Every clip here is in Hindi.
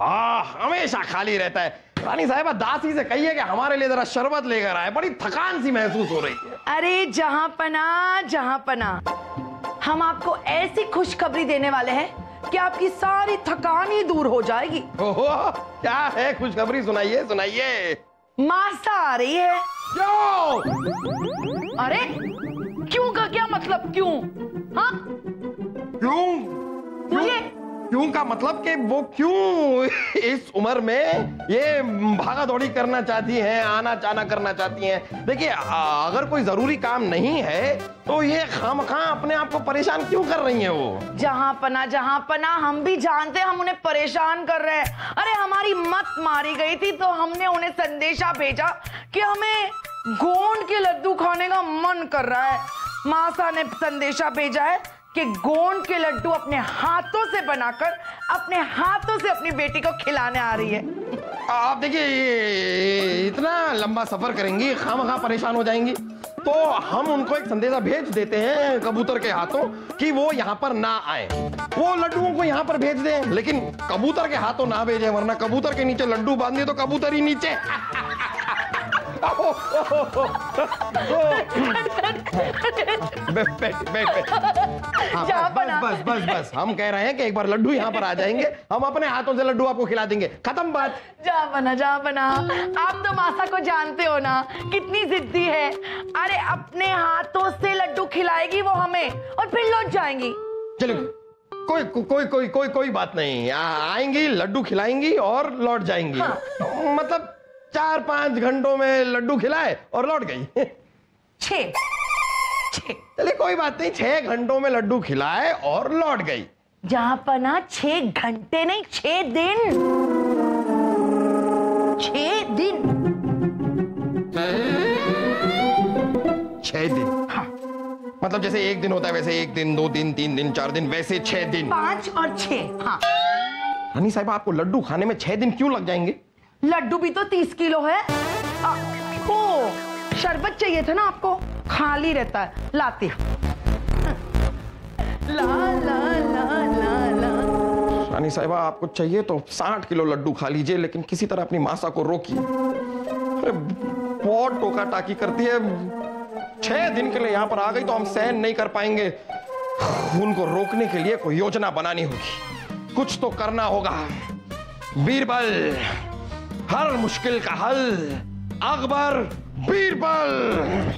हमेशा खाली रहता है। रानी साहिबा दासी से कहिए कि हमारे लिए जरा शरबत लेकर आए, बड़ी थकान सी महसूस हो रही है। अरे जहां पना, हम आपको ऐसी खुशखबरी देने वाले हैं कि आपकी सारी थकान ही दूर हो जाएगी। ओहो, क्या है खुशखबरी? सुनाइए सुनाइए। मासा आ रही है। क्यों? अरे क्यों का क्या मतलब? क्यों? हाँ क्यों? क्यों का मतलब कि वो क्यों इस उम्र में ये भागा दौड़ी करना चाहती हैं, आना जाना करना चाहती हैं? देखिए, अगर कोई जरूरी काम नहीं है तो ये खामखा अपने आप को परेशान क्यों कर रही हैं वो? जहां पना हम भी जानते हैं हम उन्हें परेशान कर रहे हैं। अरे हमारी मत मारी गई थी तो हमने उन्हें संदेशा भेजा कि हमें गोंद के लड्डू खाने का मन कर रहा है। मासा ने संदेशा भेजा है कि गोंद के लड्डू अपने हाथों से बनाकर अपने हाथों से अपनी बेटी को खिलाने आ रही है। आप देखिए, इतना लंबा सफर करेंगी, खामखा परेशान हो जाएंगी, तो हम उनको एक संदेशा भेज देते हैं कबूतर के हाथों कि वो यहाँ पर ना आए, वो लड्डुओं को यहाँ पर भेज दें, लेकिन कबूतर के हाथों ना भेजें, वरना कबूतर के नीचे लड्डू बांध दिए तो कबूतर ही नीचे। बस हम कह रहे हैं कि एक बार लड्डू यहाँ पर आ जाएंगे, हम अपने हाथों से लड्डू आपको खिला देंगे, खत्म बात। जा बना आप तो मासा को जानते हो ना, कितनी जिद्दी है। अरे अपने हाथों से लड्डू खिलाएगी वो हमें और फिर लौट जाएंगी। चलो कोई बात नहीं, आएंगी, लड्डू खिलाएंगी और लौट जाएंगी। हाँ। मतलब 4-5 घंटों में लड्डू खिलाए और लौट गई। 6 चलिए कोई बात नहीं, 6 घंटों में लड्डू खिलाए और लौट गई। जहां पना 6 घंटे नहीं, 6 दिन। 6 दिन। 6 दिन? हाँ। मतलब जैसे एक दिन होता है वैसे 1 दिन, 2 दिन, 3 दिन, 4 दिन, वैसे 6 दिन। 5 और 6। हाँ। रानी साहिबा, आपको लड्डू खाने में 6 दिन क्यों लग जाएंगे? लड्डू भी तो 30 किलो है। ओ, शरबत चाहिए था ना आपको, खाली रहता है, लाती ला ला ला ला ला। रानी साहिबा, आपको चाहिए तो 60 किलो लड्डू खा लीजिए, लेकिन किसी तरह अपनी मासा को रोकिए। अरे बहुत टोका टाकी करती है। 6 दिन के लिए यहाँ पर आ गई तो हम सहन नहीं कर पाएंगे। उनको रोकने के लिए कोई योजना बनानी होगी, कुछ तो करना होगा। बीरबल, हर मुश्किल का हल अकबर बीरबल।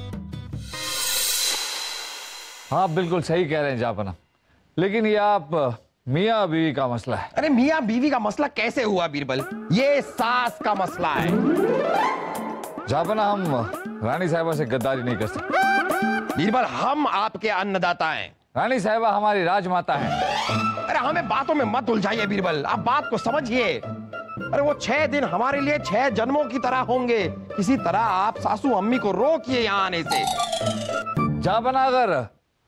हाँ बिल्कुल सही कह रहे हैं जापना, लेकिन ये आप मियाँ बीवी का मसला है। अरे मियाँ बीवी का मसला कैसे हुआ बीरबल? ये सास का मसला है। जापना, हम रानी साहिबा से गद्दारी नहीं कर सकते। बीरबल, हम आपके अन्नदाता हैं। रानी साहिबा हमारी राजमाता है। अरे हमें बातों में मत उलझाइए बीरबल, आप बात को समझिए। अरे वो 6 दिन हमारे लिए 6 जन्मों की तरह होंगे। किसी तरह आप सासू अम्मी को रोकिए यहाँ आने से। जापना, अगर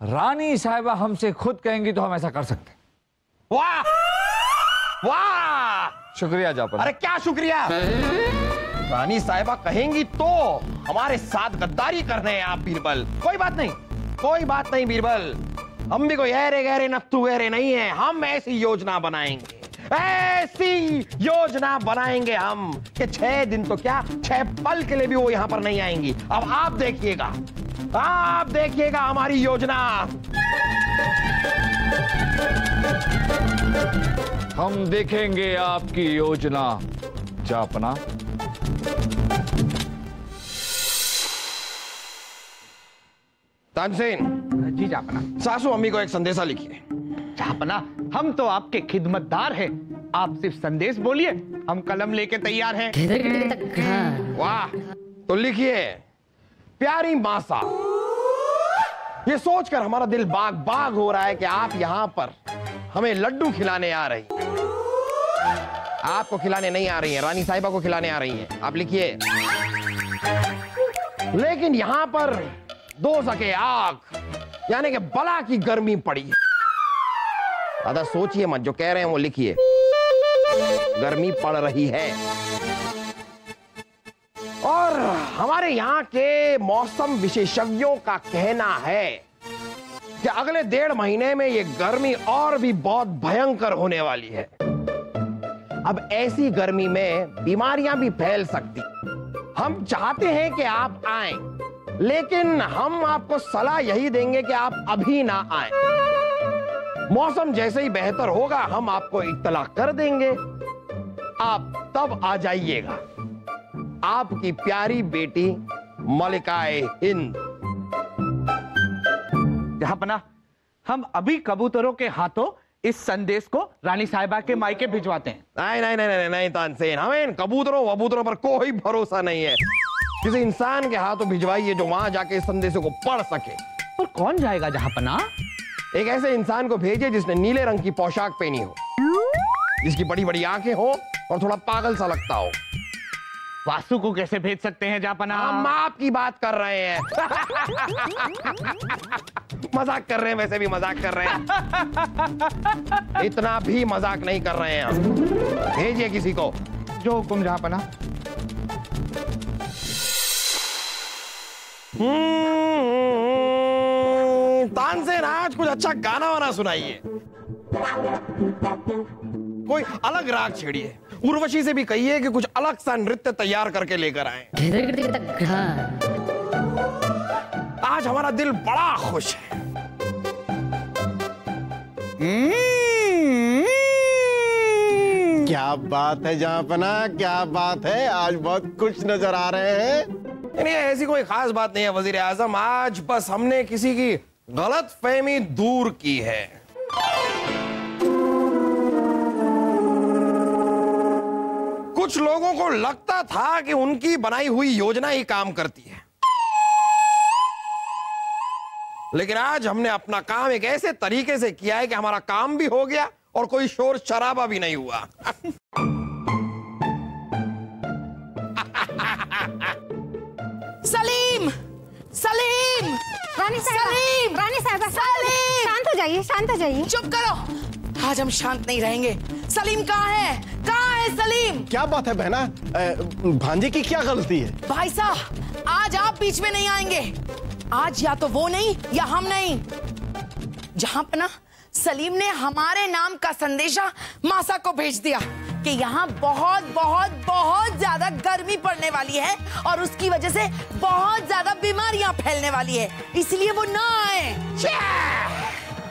रानी साहिबा हमसे खुद कहेंगी तो हम ऐसा कर सकते हैं। वाह वाह, शुक्रिया जापना। अरे क्या शुक्रिया? रानी साहिबा कहेंगी तो हमारे साथ गद्दारी कर रहे हैं आप बीरबल। कोई बात नहीं बीरबल, हम भी कोई ऐरे गहरे नत्थु गहरे नहीं है। हम ऐसी योजना बनाएंगे हम कि 6 दिन तो क्या, 6 पल के लिए भी वो यहाँ पर नहीं आएंगी। अब आप देखिएगा हमारी योजना। हम देखेंगे आपकी योजना जापना। तानसेन जी जापना। सासू अम्मी को एक संदेशा लिखिए। जापना, हम तो आपके खिदमतदार हैं, आप सिर्फ संदेश बोलिए, हम कलम लेके तैयार हैं। वाह, तो लिखिए, प्यारी मासा, ये सोचकर हमारा दिल बाग बाग हो रहा है कि आप यहाँ पर हमें लड्डू खिलाने आ रही हैं। आपको खिलाने नहीं आ रही हैं, रानी साहिबा को खिलाने आ रही हैं। आप लिखिए, लेकिन यहाँ पर 2 सके आग यानी कि बला की गर्मी पड़ी है। दादा सोचिए मत, जो कह रहे हैं वो लिखिए। गर्मी पड़ रही है और हमारे यहाँ के मौसम विशेषज्ञों का कहना है कि अगले 1.5 महीने में ये गर्मी और भी बहुत भयंकर होने वाली है। अब ऐसी गर्मी में बीमारियां भी फैल सकती। हम चाहते हैं कि आप आएं, लेकिन हम आपको सलाह यही देंगे कि आप अभी ना आएं। मौसम जैसे ही बेहतर होगा हम आपको इत्तला कर देंगे, आप तब आ जाइएगा। आपकी प्यारी बेटी मलिकाए हिंद। जहांपना, हम अभी कबूतरों के हाथों इस संदेश को रानी साहिबा के मायके भिजवाते हैं। नहीं नहीं नहीं नहीं तानसेन, हमें इन कबूतरों वबूतरों पर कोई भरोसा नहीं है। किसी इंसान के हाथों भिजवाइए जो वहां जाके इस संदेशों को पढ़ सके। और कौन जाएगा जहांपना? एक ऐसे इंसान को भेजिए जिसने नीले रंग की पोशाक पहनी हो, जिसकी बड़ी बड़ी आंखें हो और थोड़ा पागल सा लगता हो। वासु को कैसे भेज सकते हैं जहांपना? हम आपकी बात कर रहे हैं। मजाक कर रहे हैं, वैसे भी मजाक कर रहे हैं। इतना भी मजाक नहीं कर रहे हैं हम। भेजिए किसी को। जो हुकुम जहांपना। तानसेन, आज कुछ अच्छा गाना वाना सुनाइए। कोई अलग राग छेड़िए। उर्वशी से भी कहिए कि कुछ अलग सा नृत्य तैयार करके लेकर आए। आज हमारा दिल बड़ा खुश है। क्या बात है जहांपना, क्या बात है, आज बहुत खुश नजर आ रहे हैं। नहीं, ऐसी कोई खास बात नहीं है वजीर आजम। आज बस हमने किसी की गलत फहमी दूर की है। कुछ लोगों को लगता था कि उनकी बनाई हुई योजना ही काम करती है, लेकिन आज हमने अपना काम एक ऐसे तरीके से किया है कि हमारा काम भी हो गया और कोई शोर शराबा भी नहीं हुआ। सलीम, सलीम, रानी साहिबा, सलीम! रानी साहिबा, सलीम! शांत हो जाइए, शांत हो जाइए। चुप करो, आज हम शांत नहीं रहेंगे। सलीम कहाँ है? कहाँ है सलीम? क्या बात है बहना, भांजे की क्या गलती है? भाई साहब, आज आप बीच में नहीं आएंगे। आज या तो वो नहीं या हम नहीं। जहांपना, सलीम ने हमारे नाम का संदेशा मासा को भेज दिया कि यहाँ बहुत बहुत बहुत ज्यादा गर्मी पड़ने वाली है और उसकी वजह से बहुत ज्यादा बीमारियां फैलने वाली है, इसलिए वो ना आए।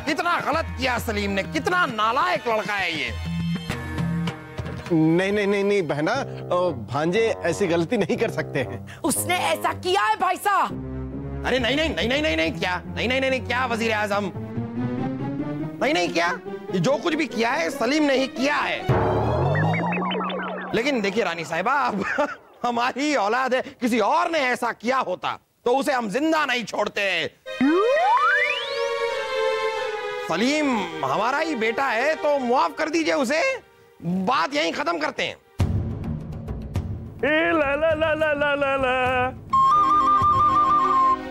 कितना गलत किया सलीम ने, कितना नालायक लड़का है ये। नहीं नहीं नहीं नहीं बहना, भांजे ऐसी गलती नहीं कर सकते हैं। उसने ऐसा किया है भाई साहब। अरे नहीं नहीं नहीं नहीं नहीं नहीं क्या, नहीं नहीं नहीं क्या वजीर आजम, नहीं नहीं क्या, ये जो कुछ भी किया है सलीम ने ही किया है। लेकिन देखिए रानी साहिबा, अब हमारी औलाद है, किसी और ने ऐसा किया होता तो उसे हम जिंदा नहीं छोड़ते। सलीम हमारा ही बेटा है तो मुआफ कर दीजिए उसे, बात यहीं खत्म करते हैं। ला ला ला ला ला ला ला।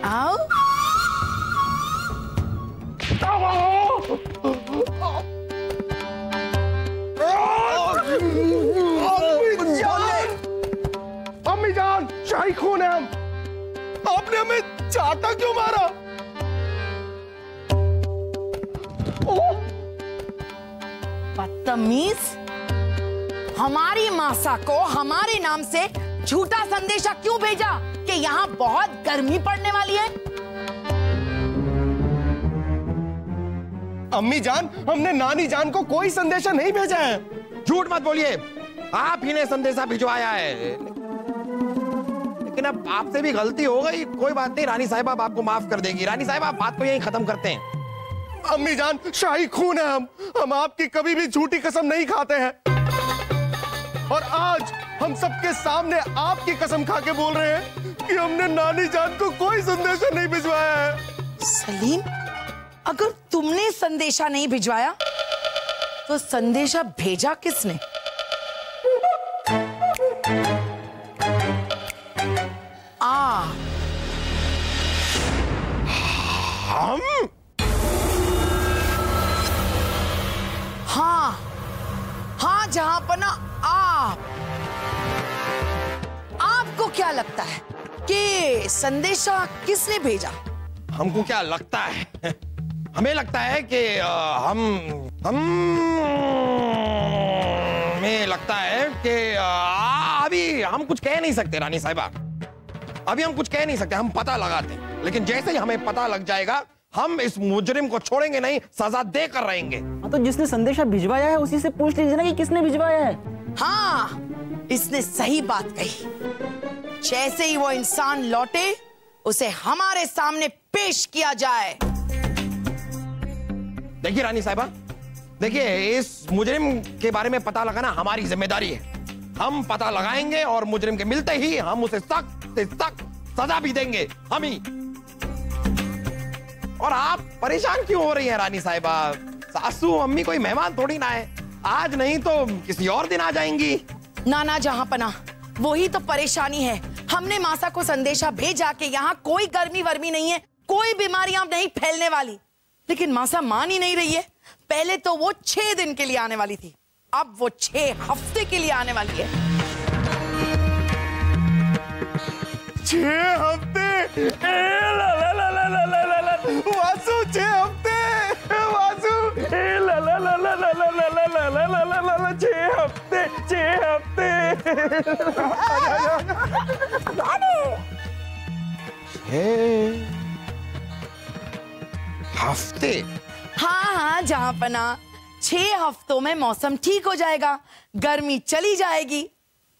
आओ। अम्मी जान, शाही खून है हम। आपने हमें चाटा क्यों मारा? बदतमीज, हमारी मासा को हमारे नाम से झूठा संदेशा क्यों भेजा कि यहाँ बहुत गर्मी पड़ने वाली है? अम्मी जान, हमने नानी जान को कोई संदेशा नहीं भेजा है। झूठ मत बोलिए, आप ही ने संदेशा भिजवाया है। लेकिन अब आपसे भी गलती हो गई, कोई बात नहीं, रानी साहिबा आपको माफ कर देगी। रानी साहिबा, बात को यहीं खत्म करते हैं। अम्मी जान, शाही खून है हम आपकी कभी भी झूठी कसम नहीं खाते हैं। और आज हम सबके सामने आपकी कसम खा के बोल रहे हैं कि हमने नानी जान को कोई संदेशा नहीं भिजवाया है। सलीम, अगर तुमने संदेशा नहीं भिजवाया तो संदेशा भेजा किसने? हम? हाँ हाँ जहांपना, आपको क्या लगता है कि संदेशा किसने भेजा? हमको क्या लगता है? हमें लगता है कि अभी हम कुछ कह नहीं सकते रानी साहिबा, अभी हम कुछ कह नहीं सकते, हम पता लगाते हैं, लेकिन जैसे ही हमें पता लग जाएगा हम इस मुजरिम को छोड़ेंगे नहीं, सजा देकर रहेंगे। हाँ, तो जिसने संदेशा भिजवाया है उसी से पूछ लीजिए ना कि किसने भिजवाया है। हाँ, इसने सही बात कही। जैसे ही वो इंसान लौटे उसे हमारे सामने पेश किया जाए। देखिए रानी साहिबा, देखिए इस मुजरिम के बारे में पता लगाना हमारी जिम्मेदारी है। हम पता लगाएंगे और मुजरिम के मिलते ही हम उसे सख्त से सख्त सजा भी देंगे, हम ही। और आप परेशान क्यों हो रही हैं रानी साहिबा? सासू अम्मी कोई मेहमान थोड़ी ना है, आज नहीं तो किसी और दिन आ जाएंगी। नाना जहांपना, वही तो परेशानी है। हमने मासा को संदेशा भेजा कि यहाँ कोई गर्मी वर्मी नहीं है, कोई बीमारियां नहीं फैलने वाली, लेकिन मासा मान ही नहीं रही है। पहले तो वो 6 दिन के लिए आने वाली थी, अब वो 6 हफ्ते के लिए आने वाली है। 6 हफ्ते? वासु 6 हफ्ते, वासु 6 हफ्ते, 6 हफ्ते। 6 हफ्ते? हाँ, जहांपना, 6 हफ्तों में मौसम ठीक हो जाएगा, गर्मी चली जाएगी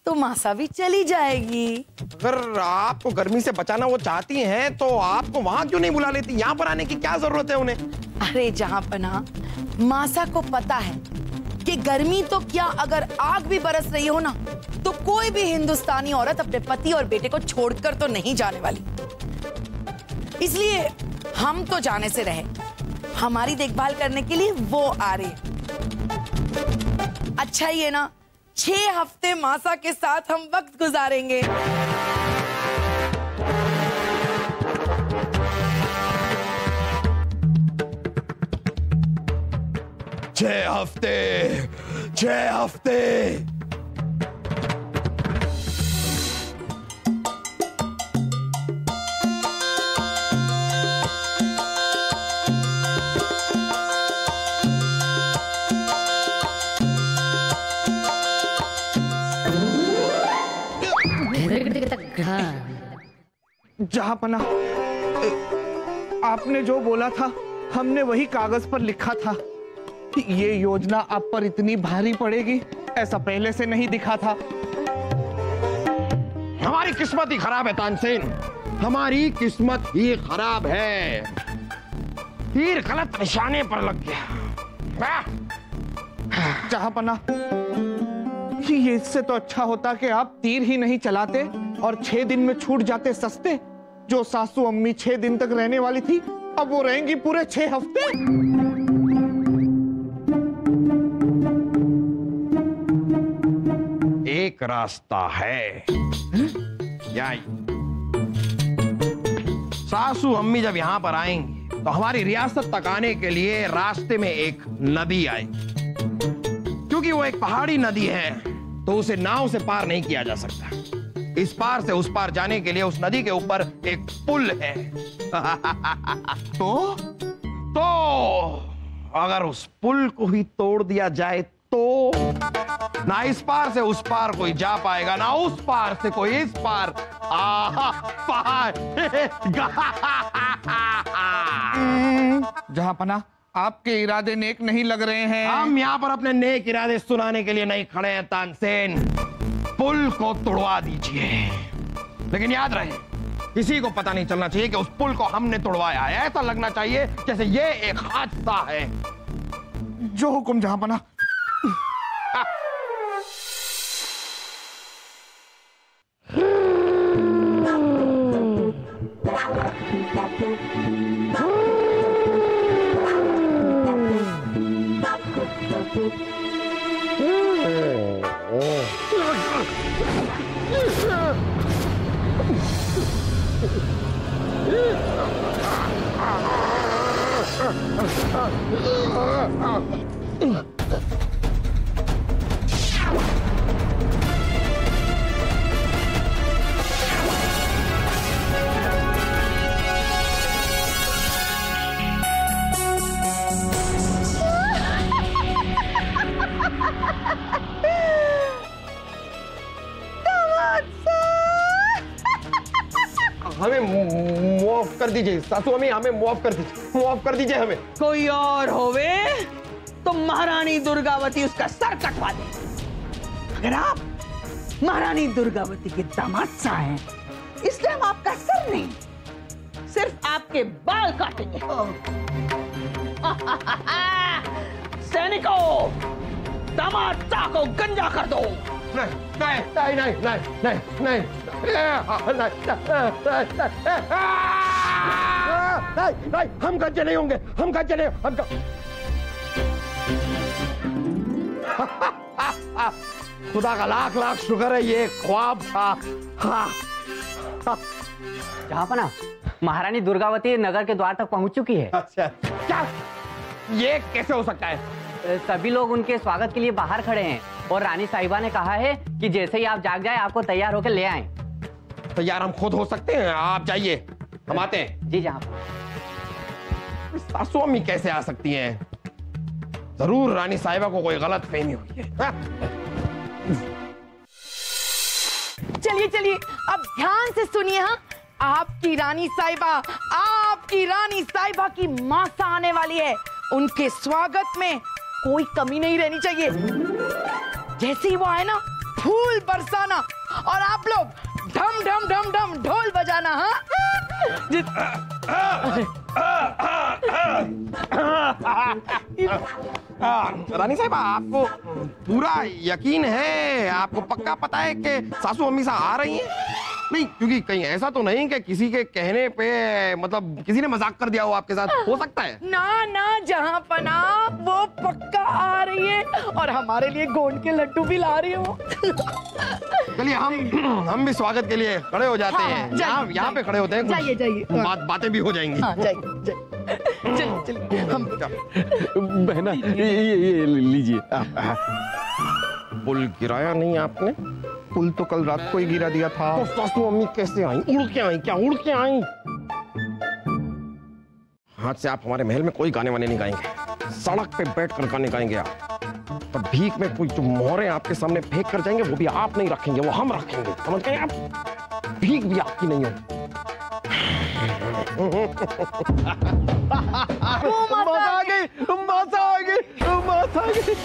तो मासा भी चली जाएगी। अगर आपको गर्मी से बचाना वो चाहती हैं तो आपको वहां क्यों नहीं बुला लेती? यहाँ पर आने की क्या जरूरत है उन्हें? अरे जहांपना, मासा को पता है कि गर्मी तो क्या, अगर आग भी बरस रही हो ना, तो कोई भी हिंदुस्तानी औरत अपने पति और बेटे को छोड़कर तो नहीं जाने वाली। इसलिए हम तो जाने से रहे, हमारी देखभाल करने के लिए वो आ रही है। अच्छा ही है ना, 6 हफ्ते मासा के साथ हम वक्त गुजारेंगे। 6 हफ्ते, 6 हफ्ते। जहांपना, आपने जो बोला था हमने वही कागज पर लिखा था। ये योजना आप पर इतनी भारी पड़ेगी ऐसा पहले से नहीं दिखा था। हमारी किस्मत ही खराब है तानसेन, हमारी किस्मत ही खराब है। तीर गलत निशाने पर लग गया। जहांपना, ये इससे तो अच्छा होता कि आप तीर ही नहीं चलाते और 6 दिन में छूट जाते सस्ते। जो सासू अम्मी 6 दिन तक रहने वाली थी, अब वो रहेंगी पूरे 6 हफ्ते। एक रास्ता है। सासू अम्मी जब यहाँ पर आएंगी तो हमारी रियासत तक आने के लिए रास्ते में एक नदी आएगी। क्योंकि वो एक पहाड़ी नदी है तो उसे नाव से पार नहीं किया जा सकता। इस पार से उस पार जाने के लिए उस नदी के ऊपर एक पुल है। तो अगर उस पुल को ही तोड़ दिया जाए तो ना इस पार से उस पार कोई जा पाएगा, ना उस पार से कोई इस पार पार। जहांपना, आपके इरादे नेक नहीं लग रहे हैं। हम यहाँ पर अपने नेक इरादे सुनाने के लिए नहीं खड़े हैं तानसेन। पुल को तोड़वा दीजिए, लेकिन याद रहे किसी को पता नहीं चलना चाहिए कि उस पुल को हमने तोड़वाया है। ऐसा लगना चाहिए जैसे ये एक हादसा है। जो हुक्म जहांपना। हमें मुआफ कर दीजिए सासू अम्मी, हमें मुआफ कर दीजिए, मुआफ कर दीजिए हमें। कोई और होवे तो महारानी दुर्गावती उसका सर कटवा दे। अगर आप महारानी दुर्गावती के दामाद सा हैं, इसलिए हम आपका सर नहीं, सिर्फ आपके बाल काटेंगे। सैनिकों, दामाद सा को गंजा कर दो। नहीं नहीं नहीं नहीं नहीं नहीं नहीं नहीं, हम गंजे नहीं होंगे, हम गंजे नहीं, हम खुदा का लाख लाख शुक्र है ये ख्वाब था। जहाँपना, महारानी दुर्गावती नगर के द्वार तक पहुंच चुकी है। अच्छा, क्या ये कैसे हो सकता है? सभी लोग उनके स्वागत के लिए बाहर खड़े हैं और रानी साहिबा ने कहा है कि जैसे ही आप जाग जाए आपको तैयार होकर ले आएं। तैयार हम खुद हो सकते हैं, आप जाइए, हम आते हैं। जी जहाँ। सासू अम्मी कैसे आ सकती हैं? जरूर रानी साहिबा को कोई गलत फहमी हुई है। चलिए चलिए, अब ध्यान से सुनिए। हाँ, आपकी रानी साहिबा की मासा आने वाली है। उनके स्वागत में कोई कमी नहीं रहनी चाहिए। जैसे ही वो आए ना, फूल बरसाना और आप लोग ढम ढम ढम ढम ढोल बजाना। हाँ, रानी साहिबा, आपको पूरा यकीन है, आपको पक्का पता है कि सासू अम्मी सा आ रही हैं? नहीं, क्योंकि कहीं ऐसा तो नहीं कि किसी के कहने पे मतलब किसी ने मजाक कर दिया हो आपके साथ, हो सकता है? ना ना जहाँ पना, वो पक्का आ रही है और हमारे लिए गोंद के लड्डू भी ला रही हो। चलिए हम भी स्वागत के लिए खड़े हो जाते हैं। यहाँ पे खड़े होते हैं, जाइए जाइए, बातें भी हो जाएंगी। हाँ, जाइए चलिए हम। बहना ये लीजिए। पुल गिराया नहीं आपने? पुल तो कल रात को ही गिरा दिया था। तो सासू अम्मी कैसे आई? उड़ के आई क्या? उड़ के आई? हाथ से आप हमारे महल में कोई गाने वाने नहीं गाएंगे, सड़क पे बैठ कर गाने गाएंगे आप। पर भीख में कोई जो मोहरे आपके सामने फेंक कर जाएंगे, वो भी आप नहीं रखेंगे, वो हम रखेंगे, समझ गए आप? भीख भी आपकी नहीं होगी। माता आ गई, माता आ गई, माता आ गई।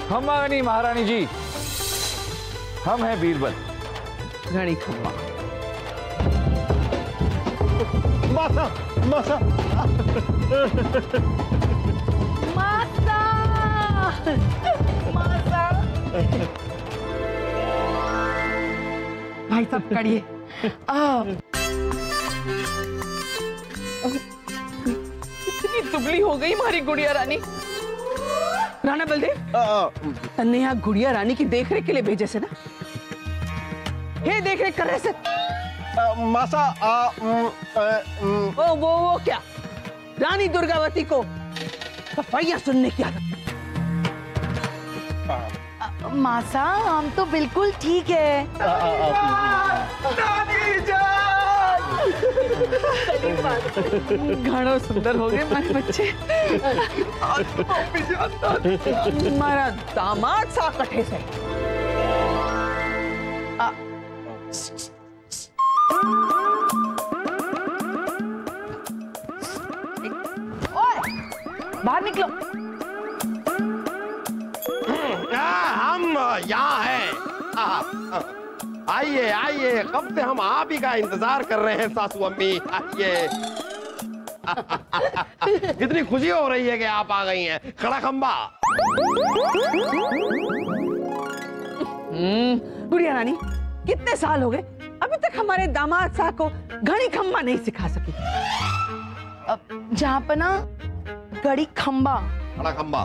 खम्बा नहीं महारानी जी, हम हैं बीरबल। घड़ी खम्बा। माता माता माता माता। भाई साहब कड़िए। इतनी दुबली हो गई हमारी गुड़िया रानी। राणा बलदेव, तन्ने यहाँ गुड़िया रानी की देखरेख के लिए भेजे से ना? हे देखरेख कर रहे से? मासा वो क्या? रानी दुर्गावती को सफाइयां सुनने की आदत। मासा, हम तो बिल्कुल ठीक है। घणो सुंदर हो गए हमारे बच्चे। हमारा दामाद सा कठे से। ओए, बाहर निकलो। हम यहाँ हैं। आइए आइए, कब से हम आप ही का इंतजार कर रहे हैं सासू अम्मी। आइए। कितनी खुशी हो रही है कि आप आ गई हैं। खड़ा खंबा। गुड़िया रानी, कितने साल हो गए अभी तक हमारे दामाद साहब को घड़ी खंबा नहीं सिखा सकी। जहाँ पर ना गड़ी खंबा खड़ा खंबा,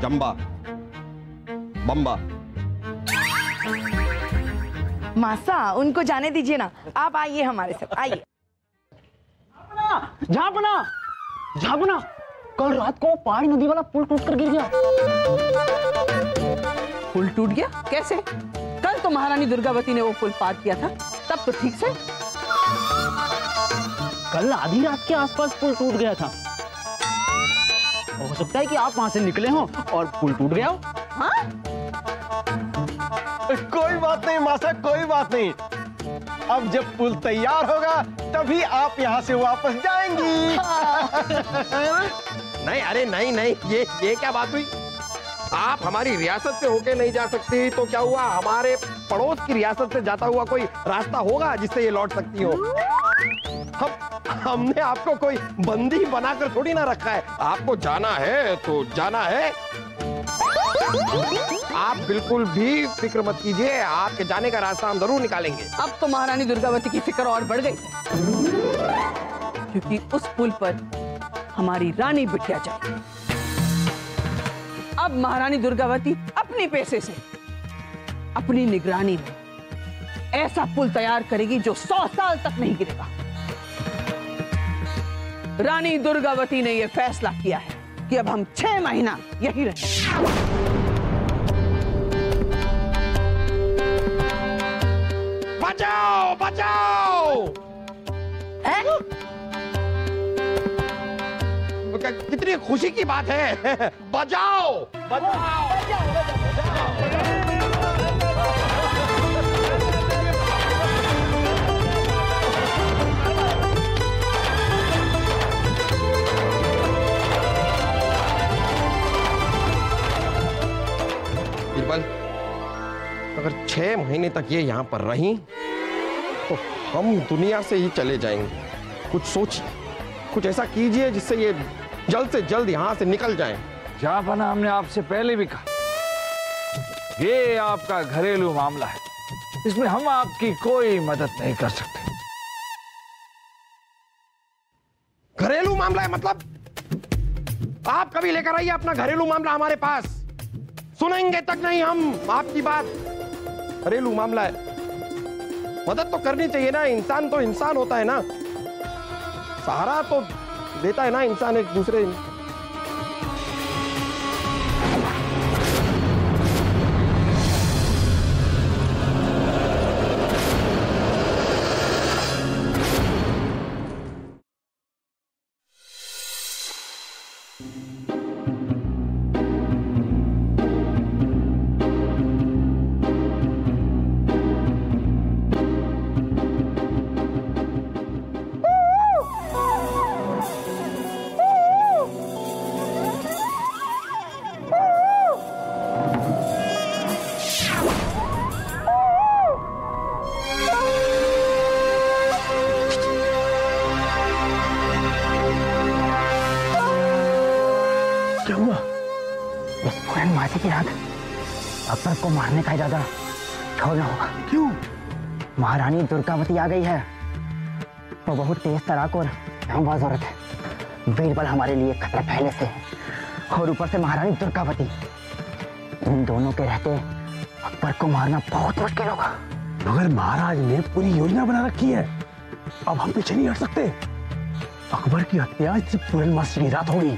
जंबा, बम्बा। मासा उनको जाने दीजिए ना, आप आइए हमारे साथ, आइए। झापना, झापना, कल रात को पहाड़ी नदी वाला पुल टूट कर गिर गया। पुल टूट गया? कैसे? कल तो महारानी दुर्गावती ने वो पुल पार किया था, तब तो ठीक से। कल आधी रात के आसपास पुल टूट गया था। हो सकता है कि आप वहां से निकले हो और पुल टूट गया हो। हाँ? कोई बात नहीं मासा, कोई बात नहीं। अब जब पुल तैयार होगा तभी आप यहाँ से वापस जाएंगी। नहीं, अरे नहीं नहीं, ये क्या बात हुई? आप हमारी रियासत से होके नहीं जा सकती तो क्या हुआ? हमारे पड़ोस की रियासत से जाता हुआ कोई रास्ता होगा जिससे ये लौट सकती हो। हमने आपको कोई बंदी बनाकर थोड़ी ना रखा है। आपको जाना है तो जाना है। आप बिल्कुल भी फिक्र मत कीजिए, आपके जाने का रास्ता हम जरूर निकालेंगे। अब तो महारानी दुर्गावती की फिक्र और बढ़ गई, क्योंकि उस पुल पर हमारी रानी बिटिया जाएगी। अब महारानी दुर्गावती अपने पैसे से, अपनी निगरानी में ऐसा पुल तैयार करेगी जो 100 साल तक नहीं गिरेगा। रानी दुर्गावती ने यह फैसला किया है कि अब हम 6 महीना यही रहेंगे। बचाओ, बचाओ! कितनी खुशी की बात है। बचाओ, बचाओ, बीरबल, अगर 6 महीने तक ये यहाँ पर रही तो हम दुनिया से ही चले जाएंगे। कुछ सोचिए, कुछ ऐसा कीजिए जिससे ये जल्द से जल्द यहाँ से निकल जाएं। जहाँपना, हमने आपसे पहले भी कहा, ये आपका घरेलू मामला है, इसमें हम आपकी कोई मदद नहीं कर सकते। घरेलू मामला है मतलब? आप कभी लेकर आइए अपना घरेलू मामला हमारे पास, सुनेंगे तक नहीं हम आपकी बात। घरेलू मामला है, मदद तो करनी चाहिए ना, इंसान तो इंसान होता है ना, सहारा तो देता है ना इंसान एक दूसरे। क्या हुआ? उस पुरानी मासी की रात अकबर को मारने का इरादा छोड़ना होगा। क्यों? महारानी दुर्गावती आ गई है, वो बहुत तेज तराक और जांबाज औरत है। बीरबल हमारे लिए खतरा पहले से है, और ऊपर से महारानी दुर्गावती। इन दोनों के रहते अकबर को मारना बहुत मुश्किल होगा। मगर महाराज ने पूरी योजना बना रखी है, अब हम पीछे नहीं हट सकते। अकबर की हत्या सिर्फ पूरन मासी की रात होगी,